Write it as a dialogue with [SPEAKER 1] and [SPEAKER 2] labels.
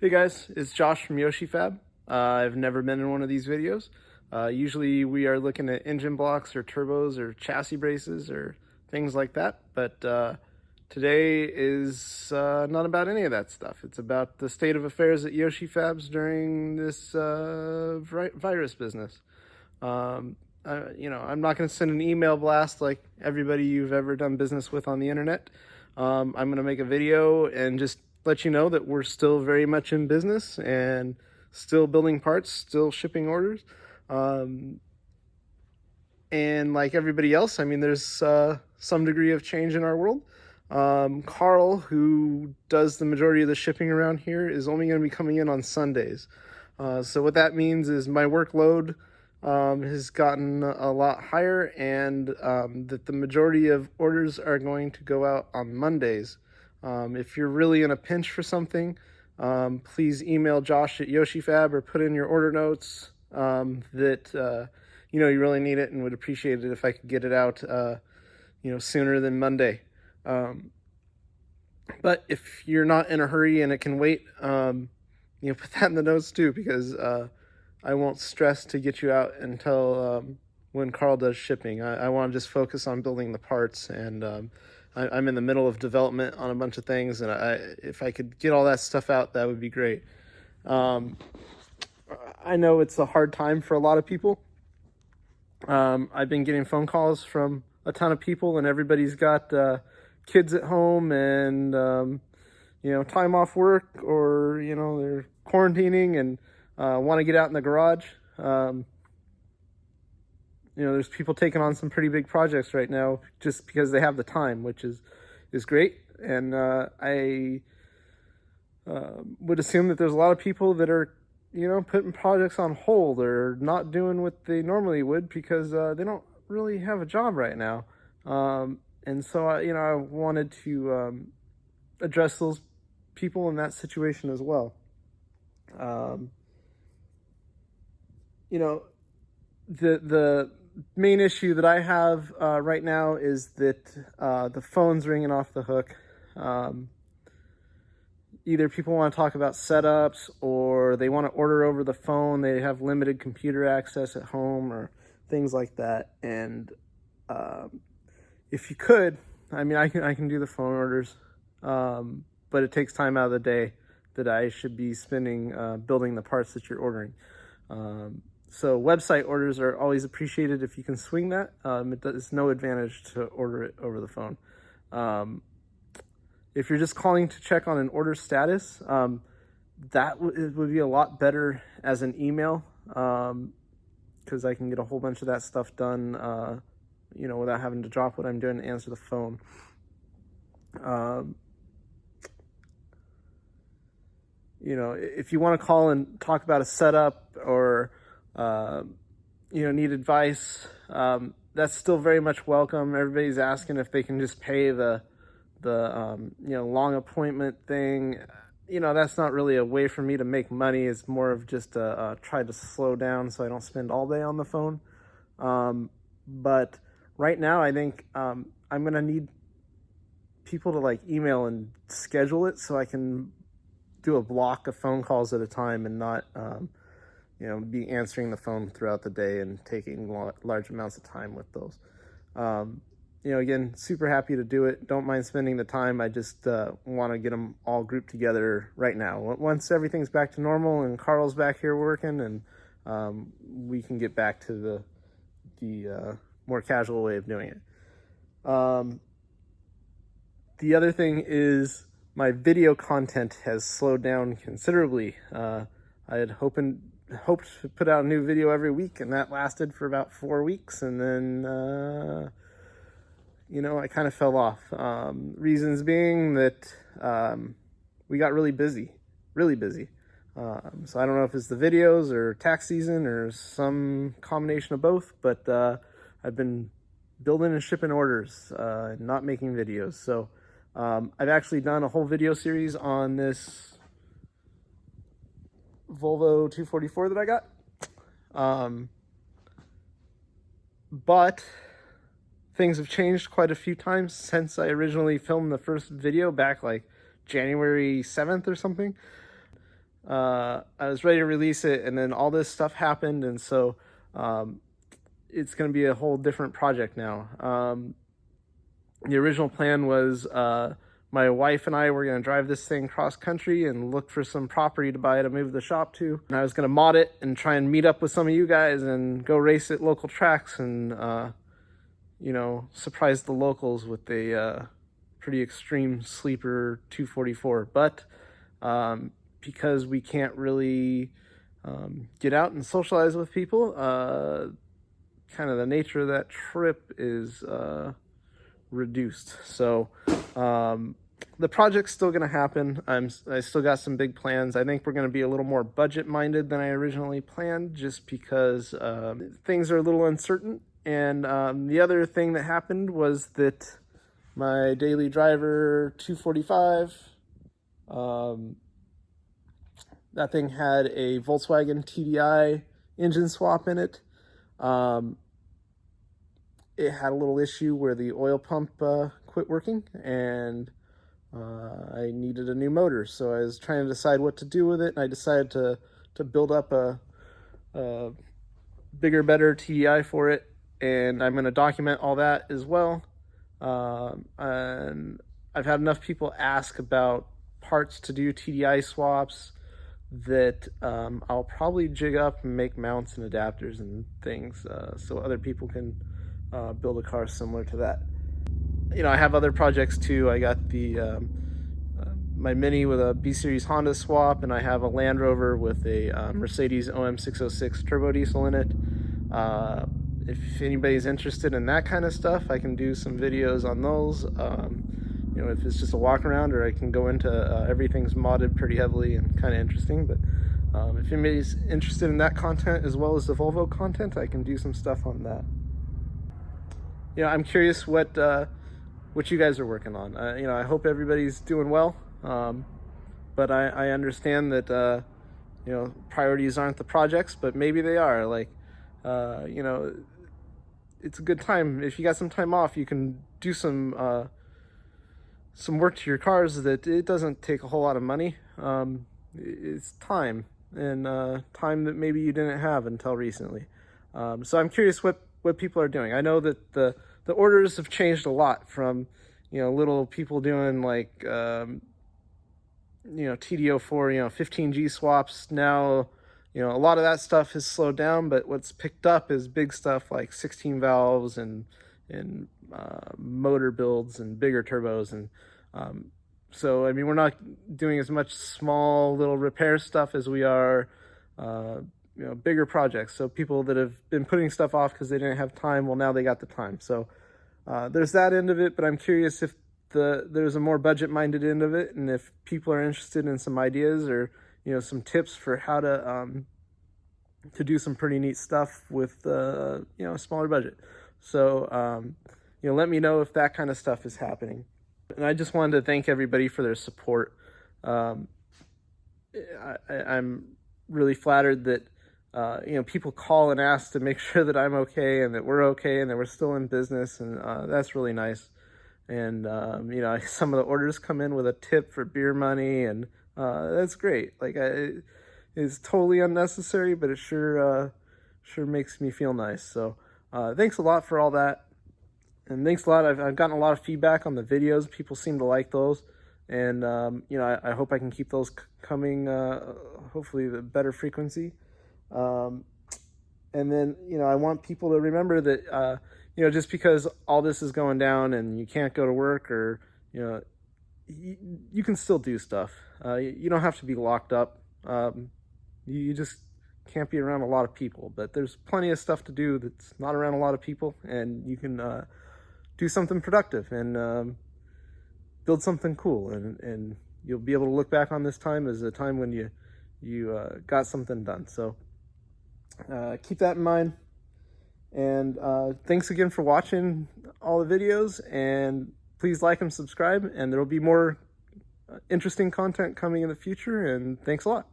[SPEAKER 1] Hey guys, it's Josh from Yoshi Fab. I've never been in one of these videos. Usually we are looking at engine blocks or turbos or chassis braces or things like that, but today is not about any of that stuff. It's about the state of affairs at Yoshi Fabs during this virus business. I'm not going to send an email blast like everybody you've ever done business with on the internet. I'm going to make a video and just let you know that we're still very much in business and still building parts, still shipping orders. And like everybody else, I mean, there's some degree of change in our world. Carl, who does the majority of the shipping around here, is only going to be coming in on Sundays. So what that means is my workload has gotten a lot higher, and that the majority of orders are going to go out on Mondays. If you're really in a pinch for something, please email Josh at YoshiFab or put in your order notes that you really need it and would appreciate it if I could get it out sooner than Monday. But if you're not in a hurry and it can wait, put that in the notes too, because I won't stress to get you out until when Carl does shipping. I want to just focus on building the parts, and I'm in the middle of development on a bunch of things, and if I could get all that stuff out, that would be great. I know it's a hard time for a lot of people. I've been getting phone calls from a ton of people, and everybody's got kids at home and time off work, or they're quarantining and want to get out in the garage. There's people taking on some pretty big projects right now just because they have the time, which is great. And I would assume that there's a lot of people that are, putting projects on hold or not doing what they normally would because they don't really have a job right now. And so, I wanted to address those people in that situation as well. The main issue that I have right now is that the phone's ringing off the hook. Either people want to talk about setups, or they want to order over the phone. They have limited computer access at home or things like that. And if you could, I mean, I can do the phone orders, but it takes time out of the day that I should be spending building the parts that you're ordering. So website orders are always appreciated if you can swing that. It's no advantage to order it over the phone. If you're just calling to check on an order status, that would be a lot better as an email, because I can get a whole bunch of that stuff done, without having to drop what I'm doing and answer the phone. If you want to call and talk about a setup or need advice, that's still very much welcome. Everybody's asking if they can just pay the long appointment thing. That's not really a way for me to make money. It's more of just try to slow down so I don't spend all day on the phone. But right now, I think I'm gonna need people to email and schedule it so I can do a block of phone calls at a time and not be answering the phone throughout the day and taking large amounts of time with those. Again, super happy to do it. Don't mind spending the time. I just want to get them all grouped together right now. Once everything's back to normal and Carl's back here working, and we can get back to the more casual way of doing it. The other thing is my video content has slowed down considerably. I had hoped to put out a new video every week, and that lasted for about 4 weeks, and then I kind of fell off. Reasons being that we got really busy. So I don't know if it's the videos or tax season or some combination of both, but I've been building and shipping orders, not making videos. So I've actually done a whole video series on this Volvo 244 that I got. But things have changed quite a few times since I originally filmed the first video back January 7th or something. I was ready to release it, and then all this stuff happened, and so it's going to be a whole different project now. The original plan was my wife and I were going to drive this thing cross country and look for some property to buy to move the shop to. And I was going to mod it and try and meet up with some of you guys and go race at local tracks and, you know, surprise the locals with a pretty extreme sleeper 244. But because we can't really get out and socialize with people, kind of the nature of that trip is reduced. So the project's still going to happen. I still got some big plans. I think we're going to be a little more budget minded than I originally planned, just because things are a little uncertain. And the other thing that happened was that my daily driver 245, that thing had a Volkswagen TDI engine swap in it. It had a little issue where the oil pump quit working, and I needed a new motor. So I was trying to decide what to do with it, and I decided to build up a bigger, better TDI for it, and I'm going to document all that as well. And I've had enough people ask about parts to do TDI swaps that I'll probably jig up and make mounts and adapters and things so other people can build a car similar to that. You know, I have other projects too. I got the my Mini with a B-Series Honda swap, and I have a Land Rover with a Mercedes OM606 turbo diesel in it. If anybody's interested in that kind of stuff, I can do some videos on those. You know, if it's just a walk around, or I can go into everything's modded pretty heavily and kind of interesting. But if anybody's interested in that content as well as the Volvo content, I can do some stuff on that. You know, I'm curious what you guys are working on. You know, I hope everybody's doing well. But I understand that you know, priorities aren't the projects, but maybe they are. Like, you know, it's a good time. If you got some time off, you can do some work to your cars that it doesn't take a whole lot of money. It's time, and time that maybe you didn't have until recently. So I'm curious what people are doing. I know that the orders have changed a lot from, you know, little people doing like, you know, TD04, you know, 15G swaps. Now, you know, a lot of that stuff has slowed down, but what's picked up is big stuff like 16 valves and motor builds and bigger turbos. And so, I mean, we're not doing as much small little repair stuff as we are, you know, bigger projects. So people that have been putting stuff off because they didn't have time, well, now they got the time. So there's that end of it, but I'm curious if there's a more budget-minded end of it, and if people are interested in some ideas or, you know, some tips for how to do some pretty neat stuff with, you know, a smaller budget. So, you know, let me know if that kind of stuff is happening. And I just wanted to thank everybody for their support. I'm really flattered that, you know, people call and ask to make sure that I'm okay and that we're okay and that we're still in business, and that's really nice. And you know, some of the orders come in with a tip for beer money, and that's great. Like, it's totally unnecessary, but it sure makes me feel nice. So thanks a lot for all that, and thanks a lot. I've gotten a lot of feedback on the videos. People seem to like those, and you know, I hope I can keep those coming. Hopefully, the better frequency. And then, you know, I want people to remember that, you know, just because all this is going down and you can't go to work, or, you know, you can still do stuff. You don't have to be locked up. You just can't be around a lot of people, but there's plenty of stuff to do that's not around a lot of people, and you can do something productive and build something cool, and you'll be able to look back on this time as a time when you got something done. So keep that in mind. And thanks again for watching all the videos, and please like and subscribe, and there will be more interesting content coming in the future, and thanks a lot.